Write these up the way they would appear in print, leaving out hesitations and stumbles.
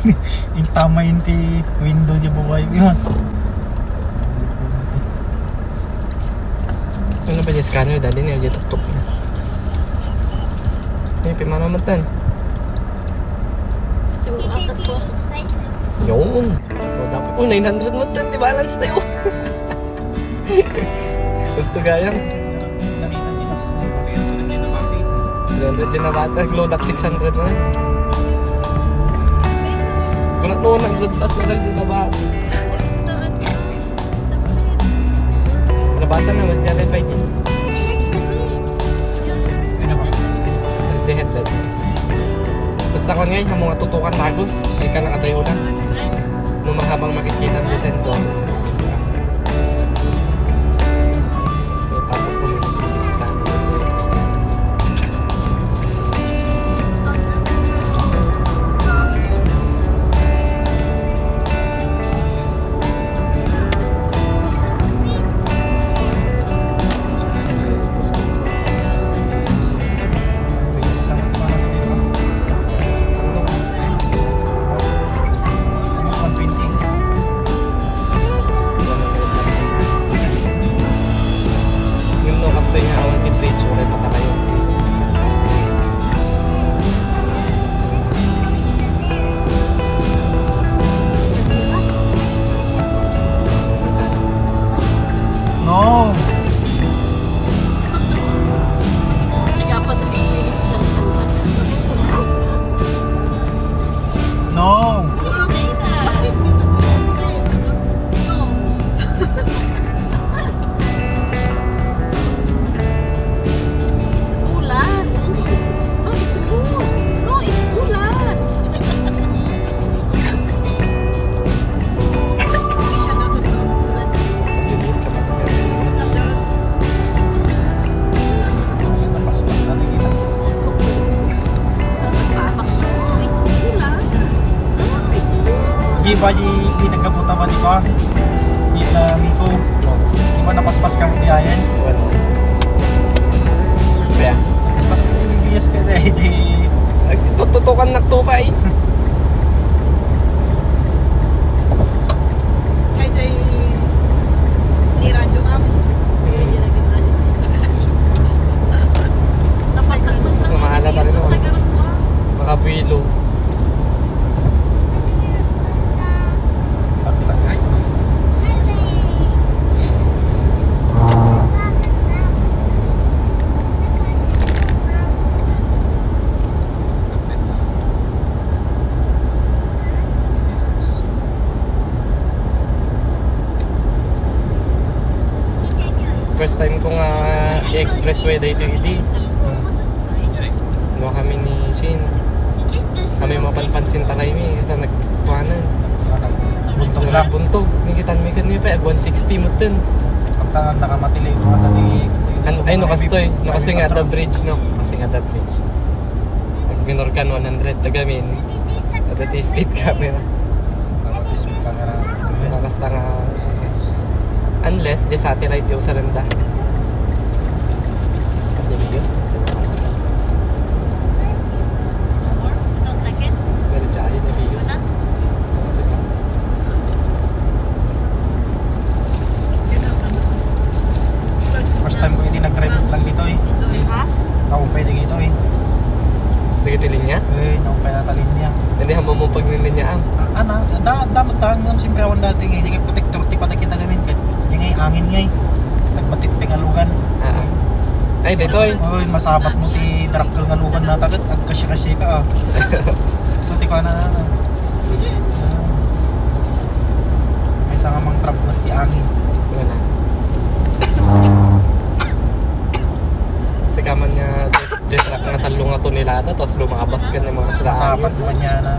Yung tama yung window niya buhay yun. Ano ba yung scanner dali niya yung tuk-tuk niya? May pimanamatan. Siguro apat po. Yun. So, dapat po 900 mo din. Di balance tayo. Gusto gayang. Nakita Pinas. Kaya sa nandiyan na pati. 300 yun na bata. Glodak 600 man. Kung noon ang glodtas na lang din na bata. Labasan naman dyan ay pwede. LG headlight. Basta ko ngayon, ang mga tutukan tagos. Hindi ka nakatayo lang. Nung mahabang makikita ang sensor. May pasok ko may assistant. Di nagkabuta ba di ba? Di na Miko. Di ba napaspas kang diayan? Kaya? Biyas ka na di... Tututukan na tupa eh. Ay, Jay. Di radyo am. Hindi lagi na radyo. Dapat tapos lang. Mahala pa rin naman. Makapilo. First time ko nga i-expressway dito hindi. No kami ni Shin. Kami mapanpansin ta kayo kasi nagkuhanan. Buntog lang. Buntog. Nikitan mi kanina pa 160 mo dun. Pagtangan nakamatili ko matati. Ay no kastoy. No kasi nga the bridge no. Kasi nga the bridge. Nagbinorkan 100 tagamin. At speed camera. Speed camera. Nakasta nga unless di satellite yung saranda. Kasi videos. Pero dyan yung videos. First time ko hindi nag-drive lang dito eh. Ako pwede dito eh. Dito linya? Eh, ako pwede natalin niya. Hindi hamo mo pag nilinyaan. Dapat tahan mo siyempre ako dati ngayon. Hindi kayo protector, di pa na kita gamin ka. Hindi ngayon, angin ngayon. Nagbatit pingalugan. Ay, dito eh. Oy, masabat mo ti traktor nga lugan na tagat. Agkasya-kasya ka ah. So, ti ko na. May isa nga mang trap na ti angin. Wala. Kasi kaman nga jet truck nga talong nga tonelada tapos lumabas ka ng mga sila Masabat mo niya na.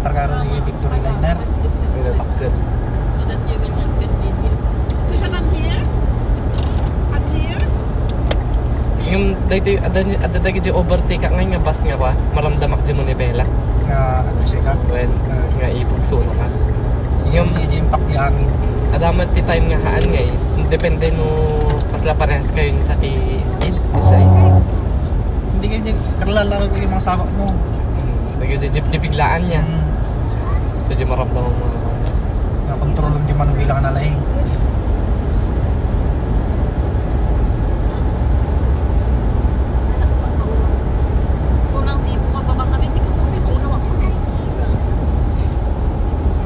Tarkaro ni Victory Liner. May natakot. Yung dito ada dagi overtake nga nga bus nga ba maramdamak di mo ni Bella Nga agkasya ka. when nga ibugso na ka yung impact di angin. adamat ti time nga haan nga eh depende no kasla parehas kayo sa ti speed siya eh. Hindi kayo karlalaro yung mga sabak mo. Nag-jibiglaan niya. So di maramdaman mo. Nakontrol lang di man bilang na laing. Anak pa ako. Unang di mo mababa kami, di ka po may maulaw ako.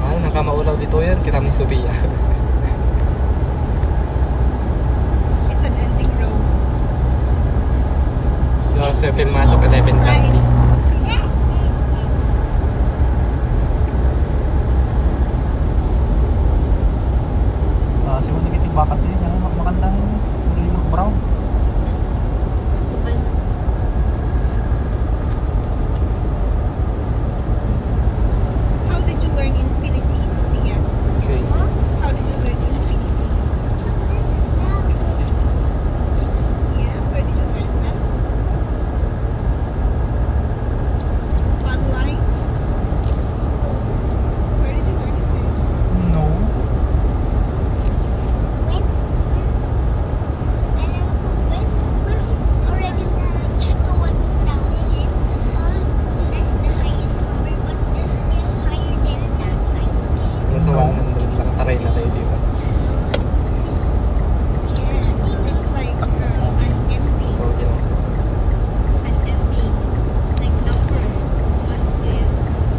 Ah, nakamaulaw dito yan. Kita ni Sophia. It's an ending road. So, pinmasok 11:20. Kasi mo nagitibakat yun. Makanda yun. Puro yung mag-brown. Supay. How did you learn infinity, Sophia? Okay. How did you learn infinity? Yeah, where did you learn that? Online? Where did you learn it from? No. When it's already reached to 1,000, that's the highest number, but it's still higher than that. Nasa 100 lang. Taray na tayo dito. It's like an empty, So, yun ang so. an empty. It's like numbers. 1 to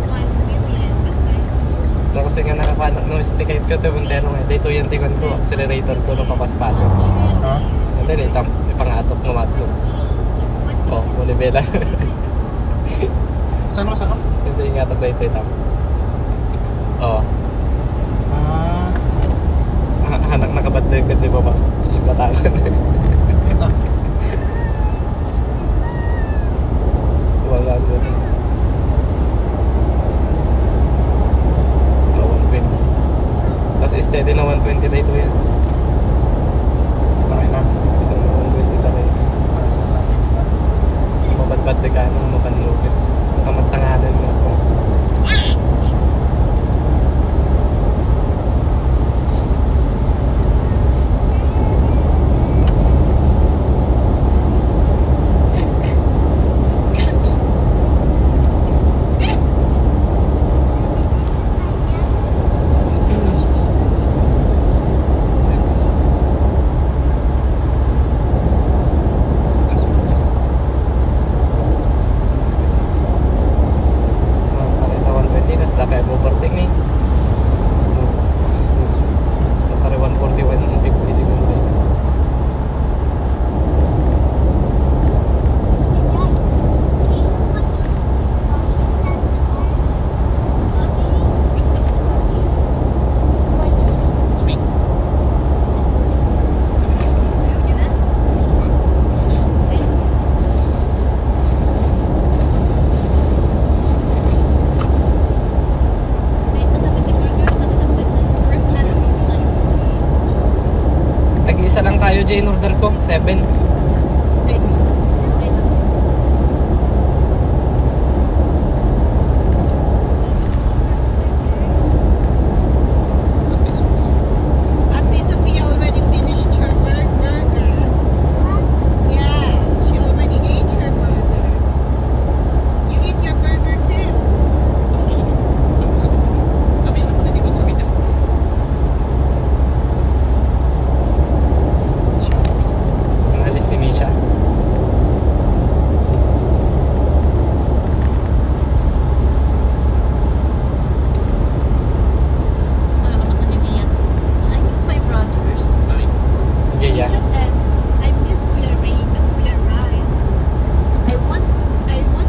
1 million, but there's more. No, kasi nga nakapanak nung stickate ko ito yung tenong eh. Dito yung tikon ko, accelerator ko nung papaspasok. Ha? And then ipangatok ng matusok. Oh, mulibela. Saan ka? Hindi ingatok na ito itam. Oh, hanak nakabadag di ba ba? Yung batakon. Ito. Wala doon. Oh, 120. Tapos steady na 120 na ito yan. Taray na. 120 na rin. Para sa namin. Mabadbad na gano'n, mapanlupit. Kamantanganan mo ako. Palita 120, tapos dapat overtake ni. Matari 140, 150 siguro dito. Tag-isa lang tayo, Jay, in order ko. 7. Ate Sophia already finished her burger. Yeah, she already ate her burger. You eat your burger too. Kami na pala dito sa video. Ang alis ni Misha. I miss my brothers. Gaya. Misha says, I miss Kuya Ray and Kuya Ryan. I want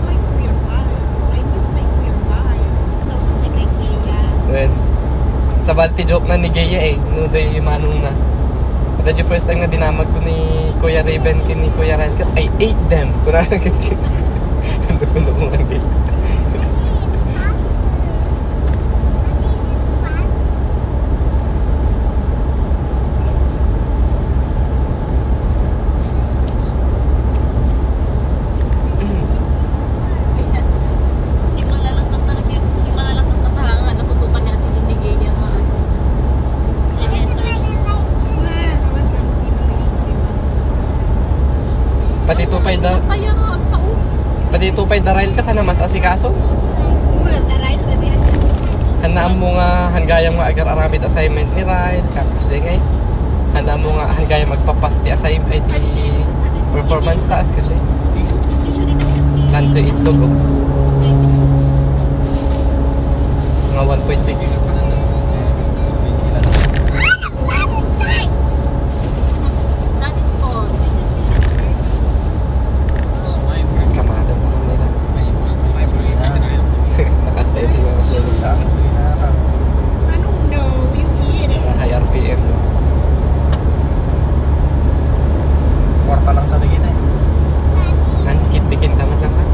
my Kuya Ryan. I miss my Kuya Ryan. Daw kasi kay Kaya. Well, sa balti joke na ni Gaya eh. No day manong na. At yung first time na dinamag ko ni Kuya Raven ni Kuya Ryan, I ate them. Kunang gusto ko nga dito. Yung malalatot talaga, yung malalatot na tahangan, natutupan niya natin yung digay niya mga letters. Pati tupay da, Kaya nga, ang sao. pati tupay da rail ka ta na mas asikaso. Well, the right way, Hanaan mo nga hanggayang nga agar aramid assignment ni Ryle. Kasi ngay. Hanaan mo nga hanggayang magpapas di assignment ay di performance task kasi. Lanso itlog ko. Mga 1.6. Kamadan pa nila. Nakastay din mga show. Sa akin, so ka. I don't know. You eat it. High RPM. Kwarta lang sa tigit eh. Ang kit-tikin tamat lang sa.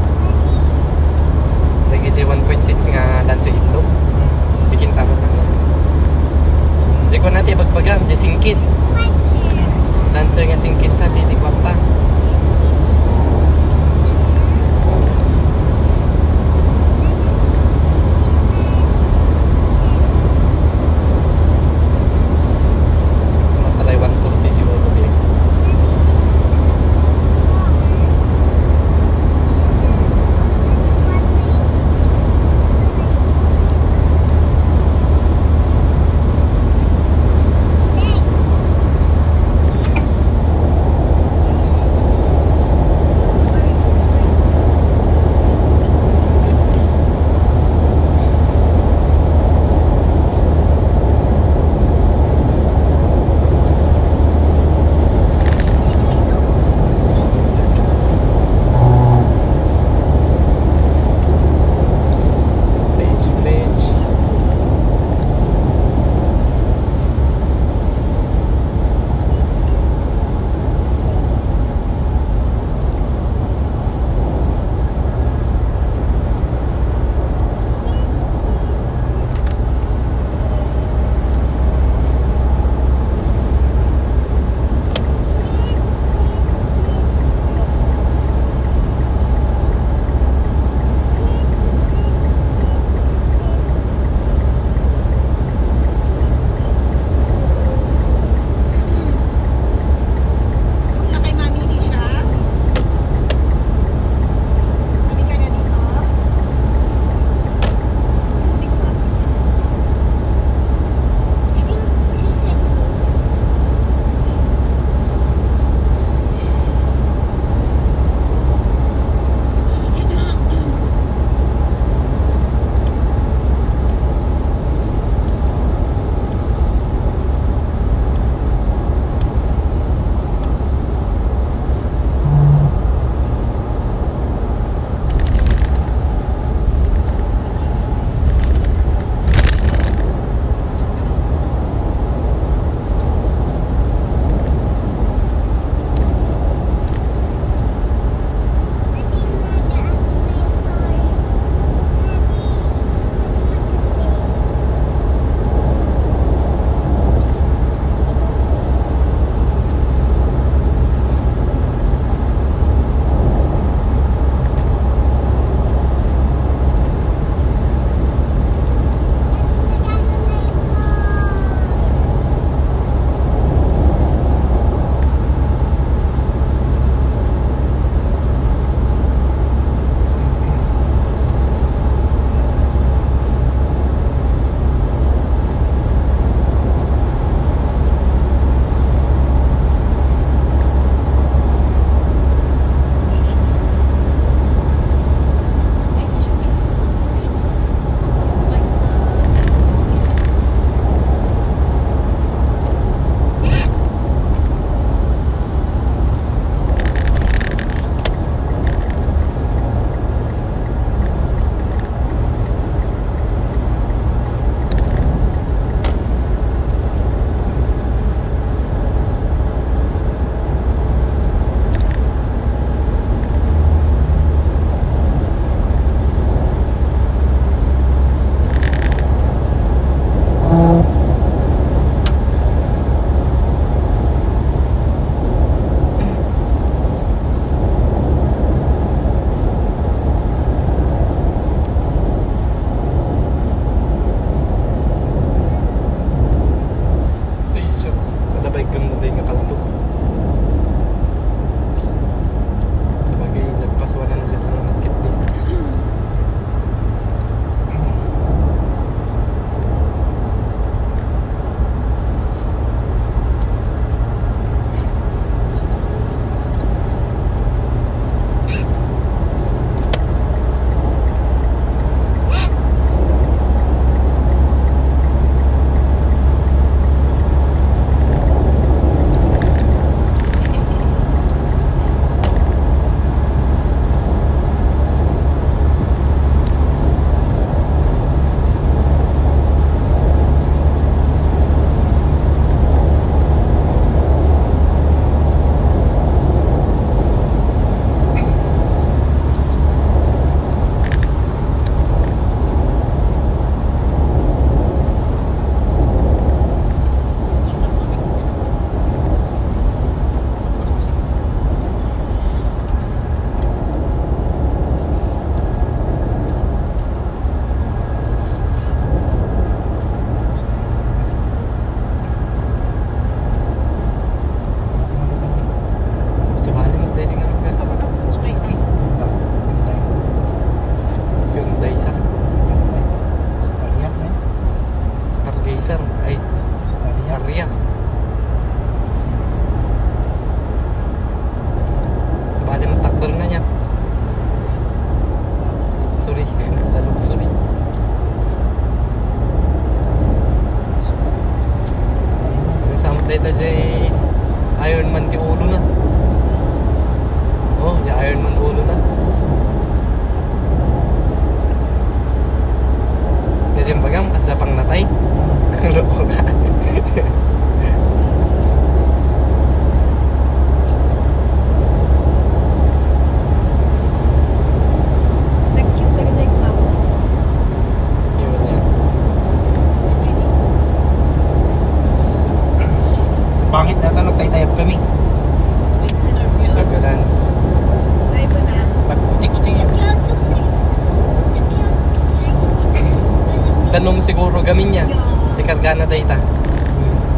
danom siguro gamin niya. Tikarga na data.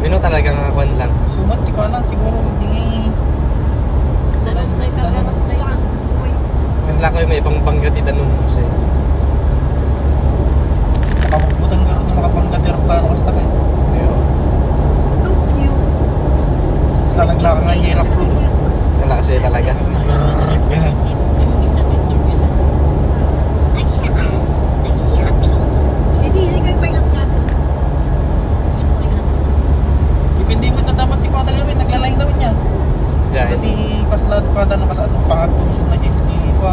Mino talaga nga kwan lang. Sumat, di ko alam, siguro, hindi. Danon tayo ka na sa tayo. Kasi lang kayo may ibang banggati danom siya. Nakapagputang ka na makapanggatero plano kasta kayo. So cute. Sa naglaka nga hirap road. Kala siya talaga. Yeah. I see a king. Hindi, hindi kayo pa yung kat. Dipindi mo na dapat di ko ata gawin, naglalayang daw niya. Diyan. Dati paslat ko ata nung kasaan pangatong sung na dyan, di ko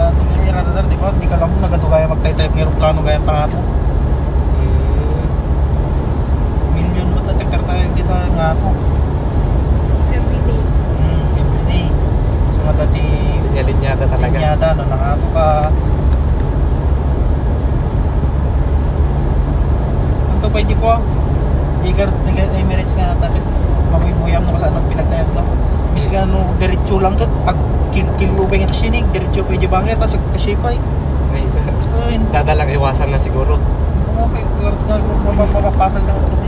di kaya radar, di ba? Di ka lang mo nagadugaya magtay-type ng aeroplano gaya pangatong. Milyon mo tatakar tayo dito nga po. Everyday. Everyday. So nga dati Linya-linyada talaga. linyada, no, nangato ka. Anto pa hindi ko Igar Emirates nga natin. Mabuyang no kasano pinagtayag no. Bis nga no diretso lang kat pag kilubay nga kasinig, diretso pwede bangir tas kasipay. May isa. Ay, Dadalang iwasan na siguro. okay, mapapasan lang ako niya.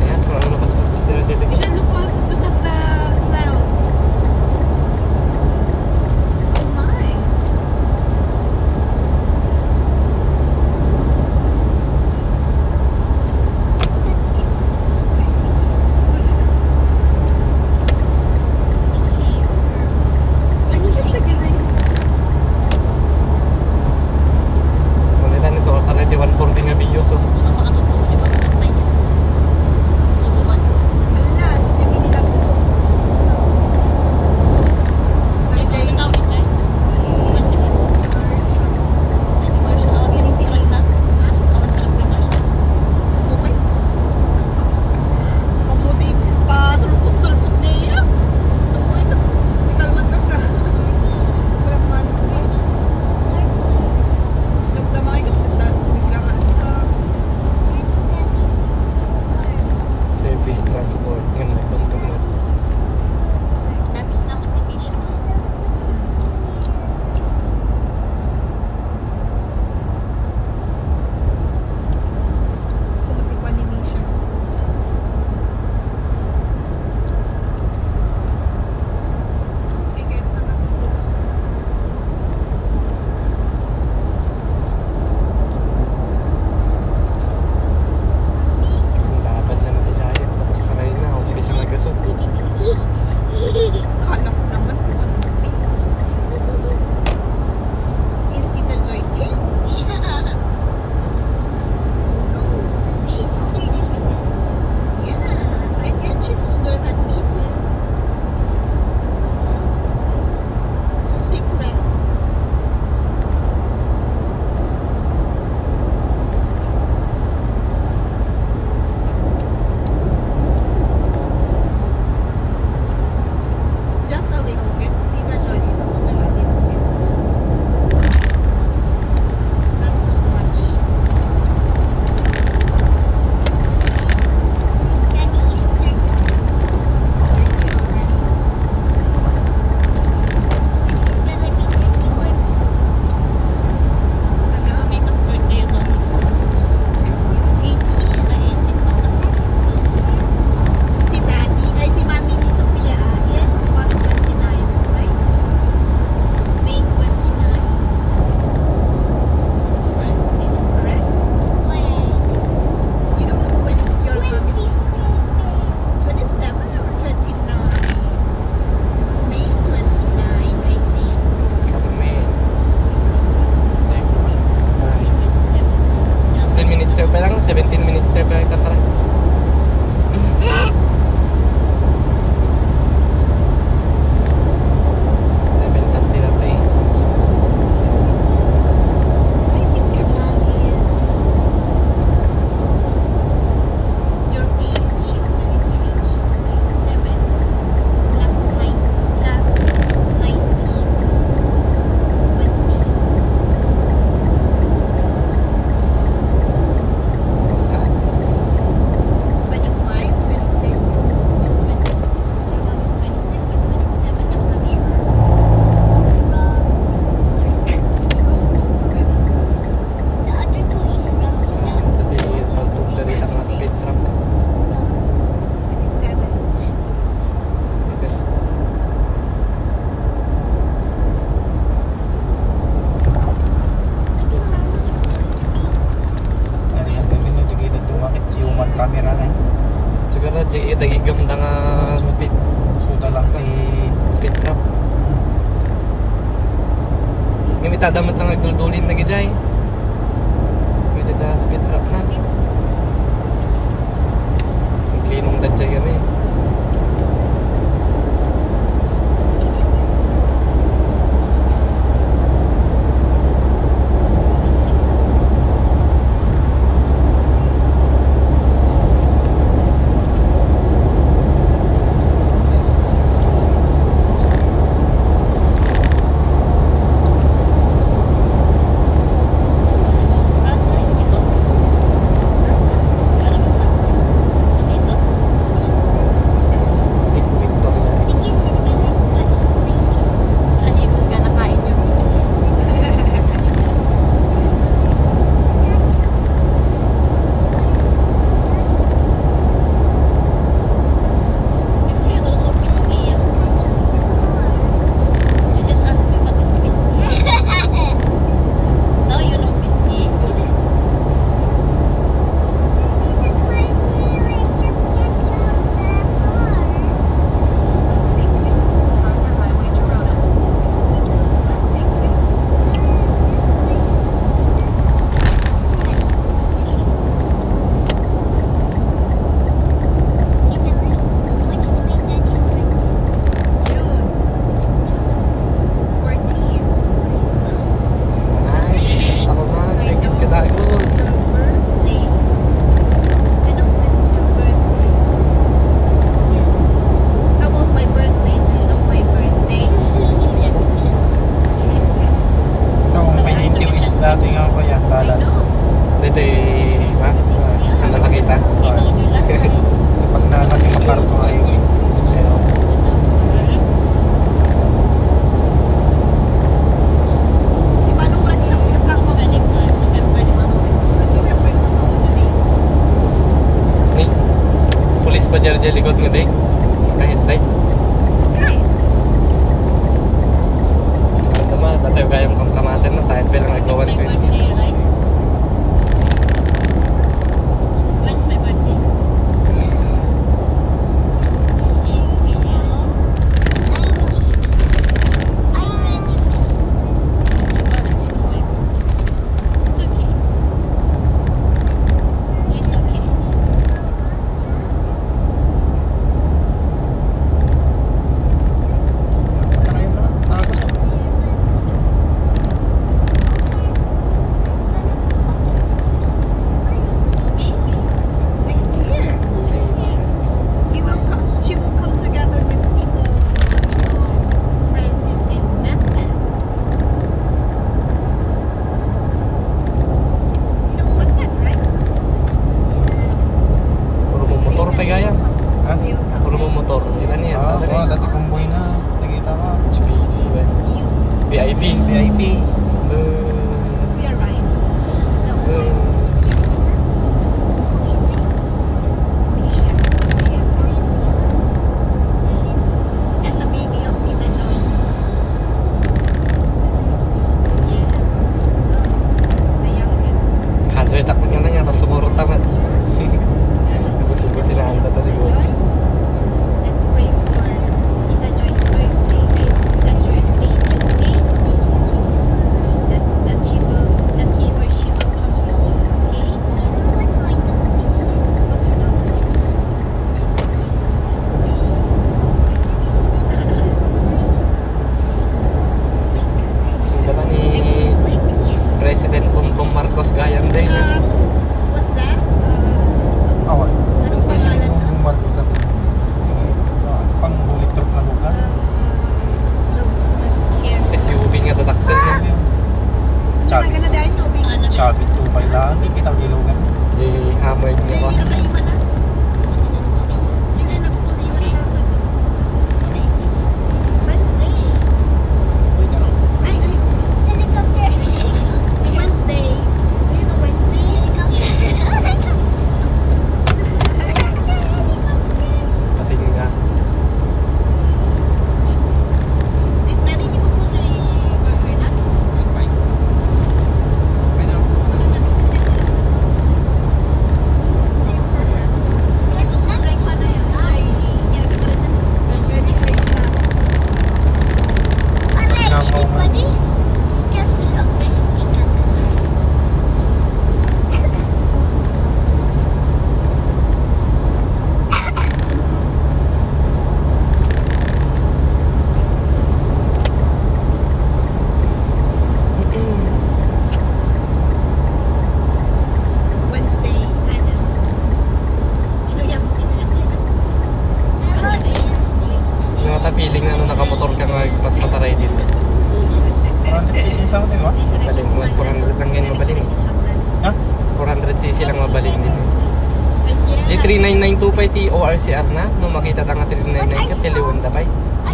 Ayan, kung ano pas-pas-pas na dito. You should look at the clouds. So nice. Ano yung tagaling Jay, dagigam na nga speed. Suda lang ti Speed trap. Yung itadamat lang nagduldulin na gijay. Pwede na speed trap na. Naglinong dadjay kami. Jerje likod nga day. Kahit day. Ano naman, tatayo kayong kamatin na tayo pa lang nag-120. When's my birthday? J3992 pa iti ORCR na. Nung makita ta nga 399 ka, tiliwan ta pa. I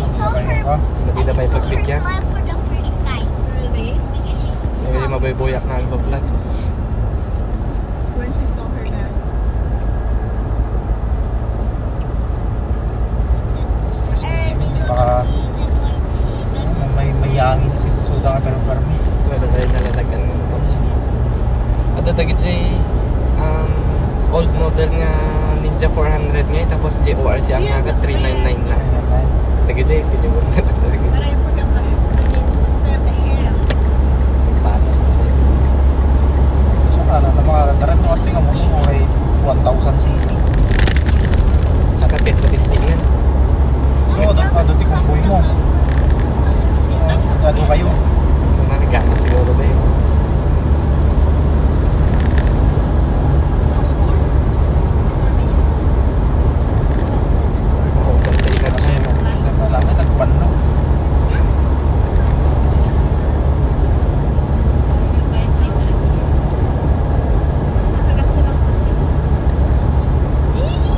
saw her. Hindi na ba I saw her ipagbigyan? smile for the first time. Really? Because she Hindi mabayboyak na agbablog. When she saw her dad. already know Baka the reason why she doesn't. may yangin si Suda ka pero permi. So, ano tayo nalalagan mo ito. At tagi J, old model nga Ninja 400 nga, tapos JORCR nga ka 399 na. Tagi J, tiliwan na lang talaga. But I forgot the name. Forgot the hair. Para siya. So ano, na makakataran mo kasi nga mo ay 1000cc. Tsaka petrotisting nga. So, ano di kung buhay mo. Gado kayo. Marigana siguro na yun. Oo, bantay na Kasi siya. malaman nagpan no.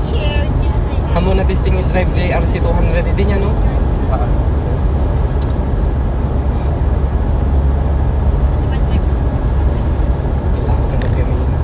Share niya. Hamo na testing yung drive JRC 200 din yan, no? Ah, Kailangan ka magkamili na.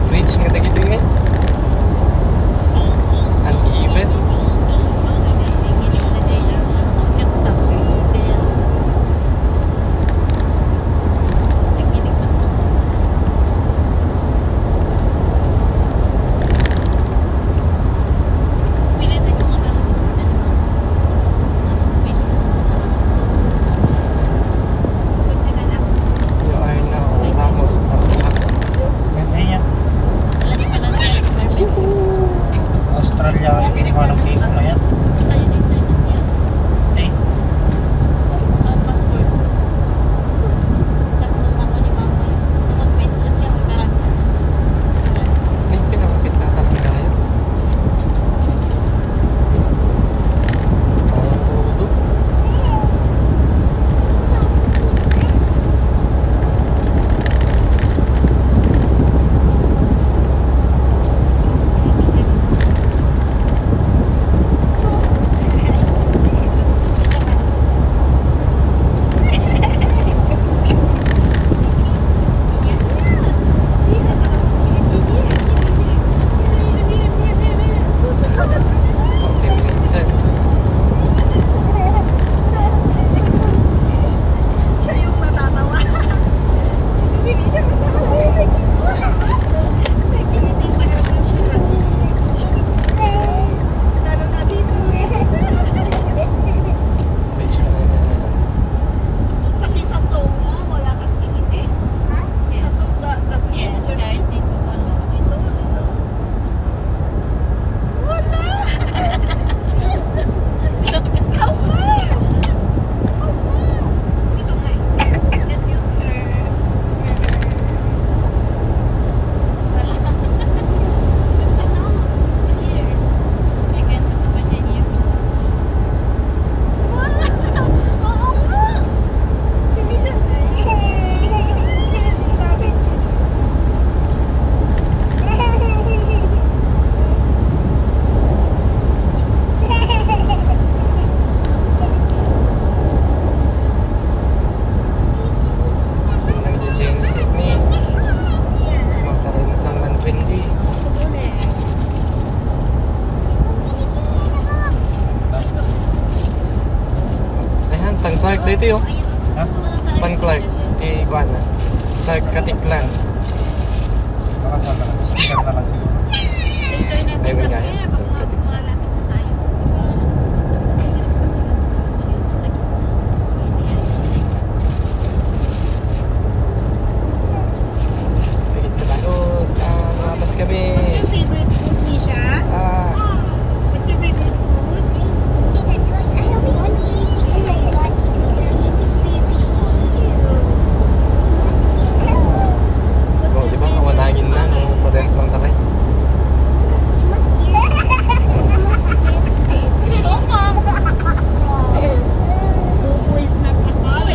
bridge nga dagito nga. Uneven. Basta giling na day na ket sa hotel. Nagiling man na. Pili tayo mga kalabas mo na naman. Pizza. Pwede na lang. You are now Ramos Tarlac. Ganda niya. Alam pa lang yan. Pizza. Australia, yung mga nag-iikot na yan. Tayo na internet yan. Eh, Passport. Tatlo ako ni Mama yun. Napag-pizza niya. Magkaragyan siya. May pinakapit na talaga tayo. Oh, Yes, kahit dito wala. May ganito pa ba dyan years? Nag-Genesis ni. Magkaroon lang man 20. Ayan, pang Clark dito yun. ha? Pang Clark. Iguana. Clark Katiklan. Baka sa lang. Sticker na lang siguro. Ay, may gaya. Wait, tapos lumabas kami. What's your favorite food, Nisha? Ah, What's your favorite food? oh, di ba? Kawanagin na. No? Parehas lang tayo. Who is not a power?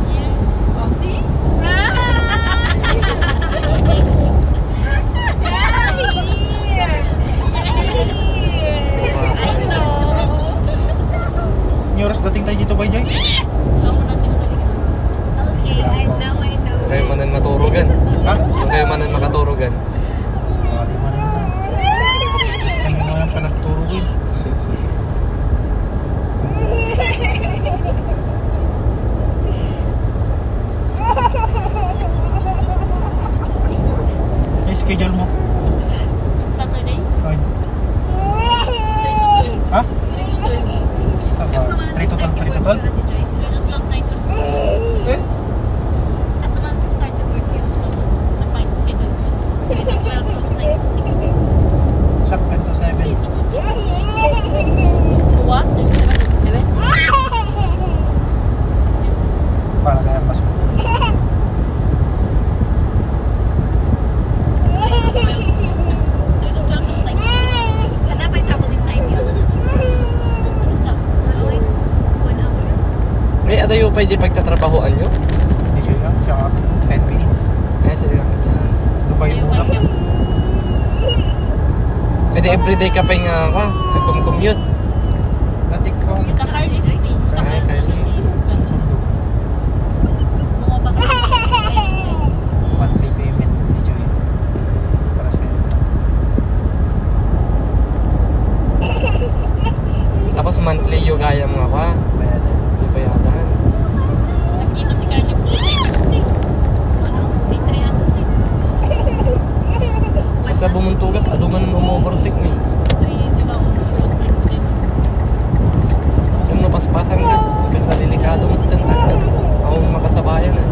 Here. Oh, see? I know. Yung oras dating tayo dito, Bay Jay? Kamu natin madali ka. Okay, I know. Kayo manan maturugan. Ha? Kayo manan makaturugan. Sakali man naman. Just kami mo lang pa nagturo din. Yung schedule mo. Saturday? Ay, 22. ha? 22. Sa 3 to 12, 3 to 12? 3 o'clock, 9 to 6. Eh? At naman start the work here sa na-find schedule. 3 to 12 to 9 to 6. Shop 10 to 7. Kuha? 7? Para na yan mas. 3 to 12 to 9 to 6. Ano ba yung traveling time yun? Ito. 1 hour. May adayo pa yung pagtatrabahoan nyo? Hindi siya yan. Siya 10 minutes. Eh, sige lang. Dubai muna. Pwede everyday ka pa yung nag-commute. Dati ko. Ika-car ni Joy. Ika-car sa Sunday. Susundo. Mga baka. pumuntugat, aduman na umu-overtake mo eh. Kung napaspasan ka, kasi delikado mo tentang ako makasabayan eh.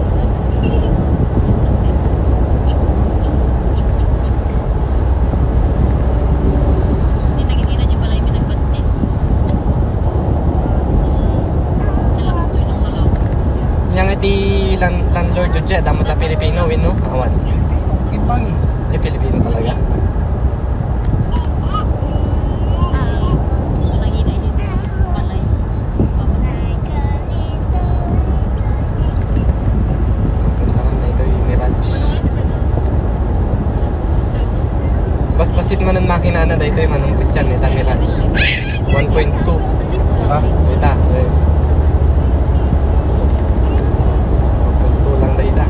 Yang iti landlord yun dyan, damot na Pilipino, no? Awan. Kitbangi. Ay, Pilipino talaga. Parang na ito yung Mirage. Bas-basit man ang makina na dito yung manong Christian, ito Mirage. 1.2. Ha? Ito, lang na ita.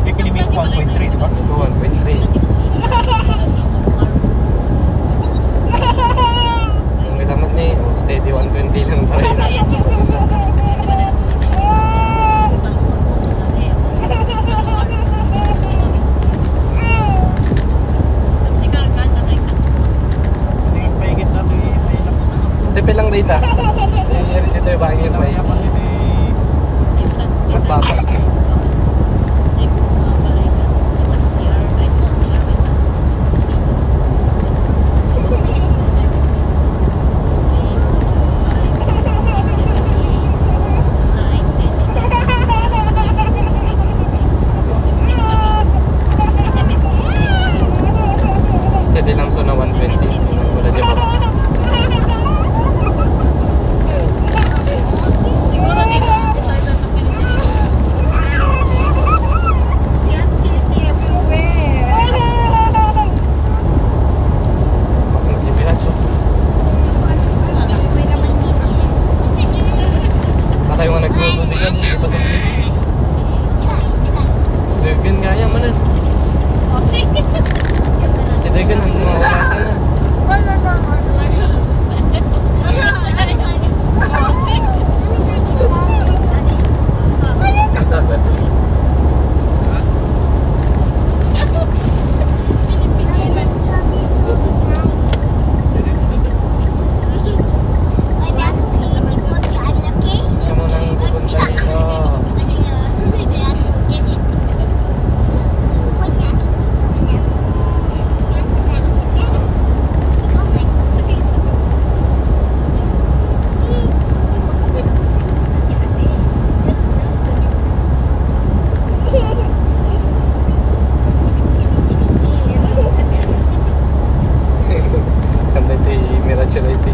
May pinimik 1.3, di ba? Ito 1.3. Yung kasama ni steady 120 lang pa rin. Hindi yung paigit sa ating may lakas na. Tepe lang na ita. Yung dito yung bahay nito. Yaman nito Magpapas. Steady lang so na 120. Wala dyan ba? Siguro dito sa Pilipinas. Yes, kitty everywhere. Mas pas mag-Mirage. May naman dito. Baka yung mga nag-road din yan. Hindi pa sumuli. Si Degan nga yan manan. Oh, sige. Si Degan ang mga orasan na. Wala naman. Kamu nang pupunta dito. Kanda ito yung Mirage na ito.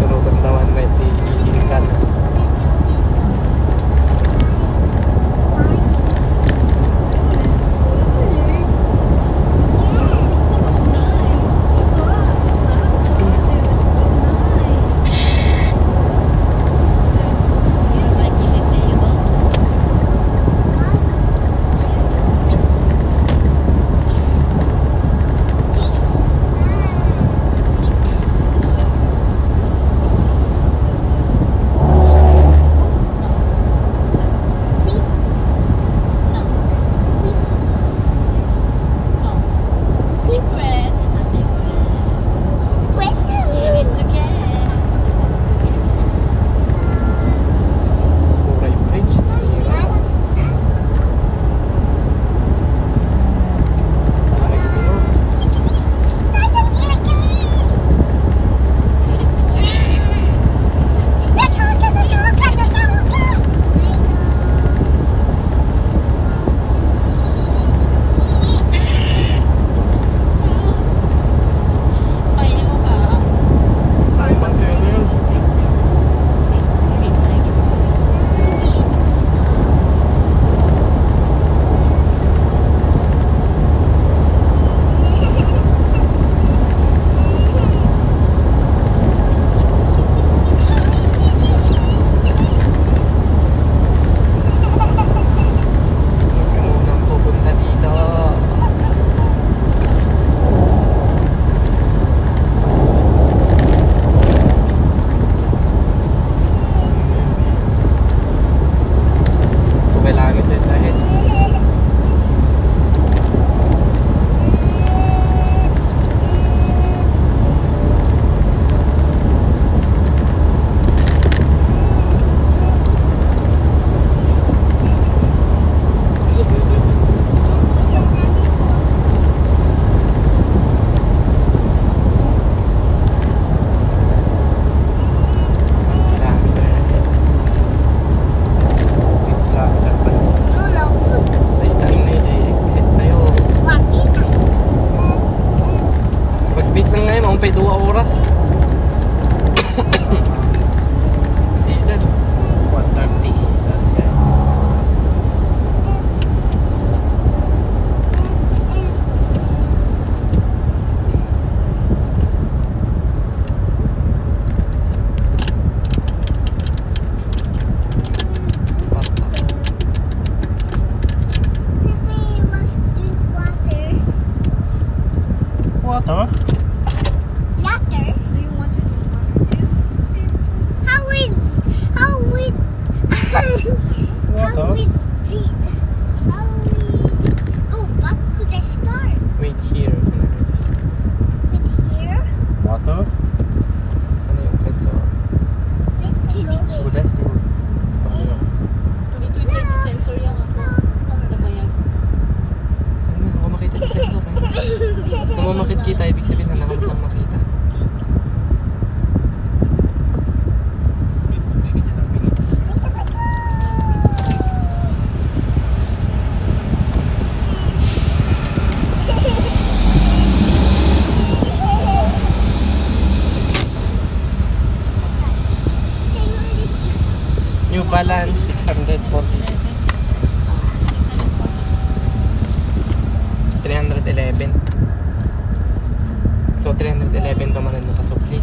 Sunod ang tawan na ito yung kan. maumpay 2 oras. Silan. 1:30. Sippy wants to drink water. Water? Later. Do you want to drink water too? How we how we Water? how we go back to the start Wait here. with here. Water? Sana yung sensor? Good eh? Ito yung sensor yung ako. Nabayag. Ano, ako makita sa sensor eh. Kung mamakit kita, ibig sabihin na nakamit lang makita. New Balance 640. 311. So 311 to man ang nakasukli.